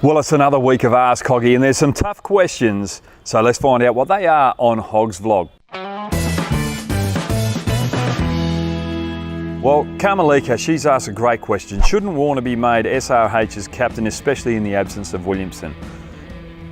Well, it's another week of Ask Hoggy, and there's some tough questions, so let's find out what they are on Hogg's vlog. Well, Carmelika, she's asked a great question. Shouldn't Warner be made SRH'S captain, especially in the absence of Williamson?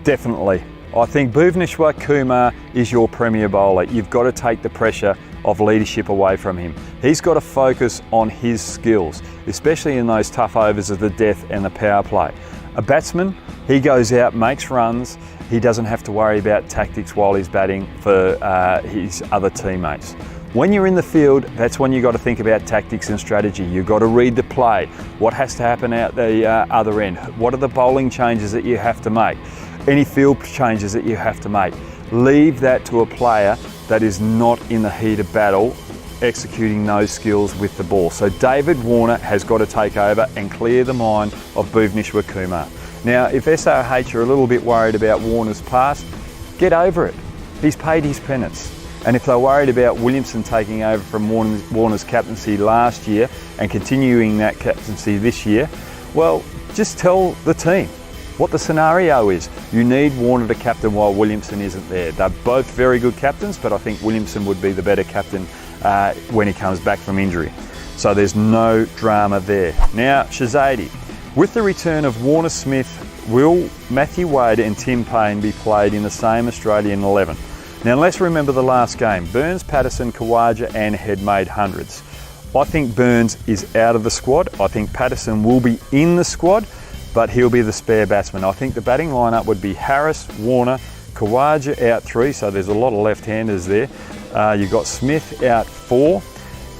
Definitely. I think Bhuvneshwar Kumar is your premier bowler. You've got to take the pressure of leadership away from him. He's got to focus on his skills, especially in those tough overs of the death and the power play. A batsman, he goes out, makes runs, he doesn't have to worry about tactics while he's batting for his other teammates. When you're in the field, that's when you've got to think about tactics and strategy. You've got to read the play. What has to happen out the other end? What are the bowling changes that you have to make? Any field changes that you have to make? Leave that to a player that is not in the heat of battle, executing those skills with the ball. So David Warner has got to take over and clear the mind of Bhuvneshwar Kumar. Now, if SRH are a little bit worried about Warner's past, get over it. He's paid his penance. And if they're worried about Williamson taking over from Warner's captaincy last year and continuing that captaincy this year, well, just tell the team what the scenario is. You need Warner to captain while Williamson isn't there. They're both very good captains, but I think Williamson would be the better captain when he comes back from injury. So there's no drama there. Now, Shazadi. With the return of Warner Smith, will Matthew Wade and Tim Payne be played in the same Australian 11? Now let's remember the last game. Burns, Patterson, Khawaja and Head made hundreds. I think Burns is out of the squad. I think Patterson will be in the squad, but he'll be the spare batsman. I think the batting lineup would be Harris, Warner, Khawaja out 3, so there's a lot of left-handers there. You've got Smith out 4,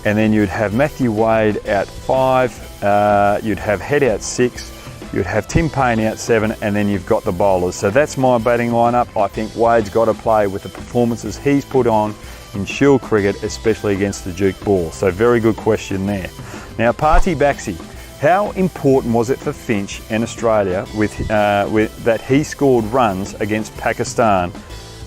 and then you'd have Matthew Wade out 5, you'd have Head out 6, you'd have Tim Payne out 7, and then you've got the bowlers. So that's my batting lineup. I think Wade's got to play with the performances he's put on in Shield cricket, especially against the Duke ball. So very good question there. Now, Party Baxi. How important was it for Finch and Australia with that he scored runs against Pakistan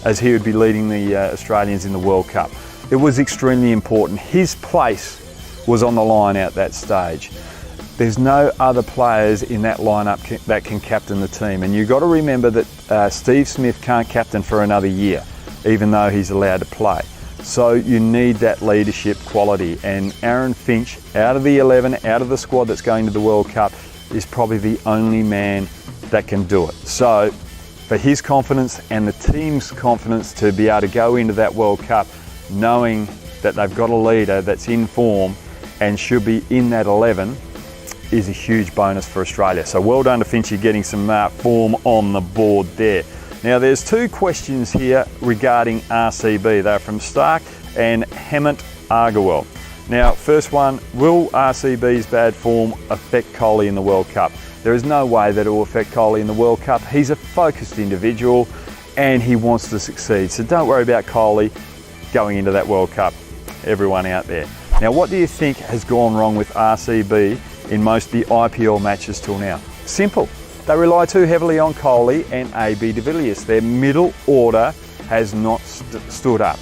as he would be leading the Australians in the World Cup? It was extremely important. His place was on the line at that stage. There's no other players in that lineup that can captain the team. And you've got to remember that Steve Smith can't captain for another year, even though he's allowed to play. So you need that leadership quality. And Aaron Finch, out of the 11, out of the squad that's going to the World Cup, is probably the only man that can do it. So for his confidence and the team's confidence to be able to go into that World Cup knowing that they've got a leader that's in form and should be in that 11 is a huge bonus for Australia. So well done to Finchy getting some form on the board there. Now there's 2 questions here regarding RCB. They're from Stark and Hemant Agarwal. Now first one, will RCB's bad form affect Kohli in the World Cup? There is no way that it will affect Kohli in the World Cup. He's a focused individual and he wants to succeed. So don't worry about Kohli going into that World Cup, everyone out there. Now what do you think has gone wrong with RCB in most of the IPL matches till now? Simple. They rely too heavily on Kohli and AB de Villiers. Their middle order has not stood up.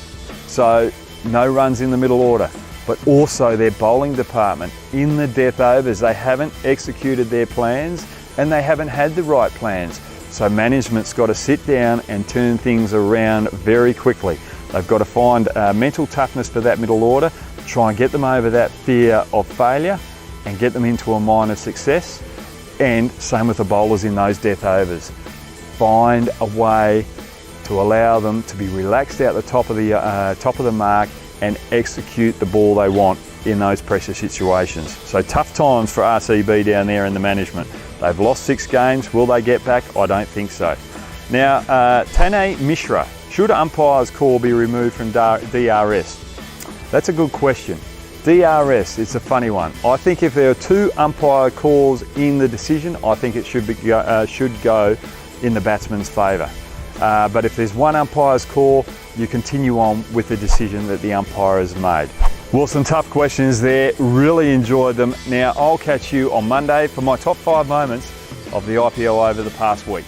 So no runs in the middle order. But also their bowling department in the death overs, they haven't executed their plans and they haven't had the right plans. So management's got to sit down and turn things around very quickly. They've got to find mental toughness for that middle order, try and get them over that fear of failure and get them into a mind of success. And same with the bowlers in those death overs. Find a way to allow them to be relaxed out the top of the mark and execute the ball they want in those pressure situations. So tough times for RCB down there in the management. They've lost 6 games. Will they get back? I don't think so. Now, Tanay Mishra. Should umpire's call be removed from DRS? That's a good question. DRS, it's a funny one. I think if there are 2 umpire calls in the decision, I think it should go in the batsman's favour. But if there's 1 umpire's call, you continue on with the decision that the umpire has made. Well, some tough questions there. Really enjoyed them. Now, I'll catch you on Monday for my top 5 moments of the IPL over the past week.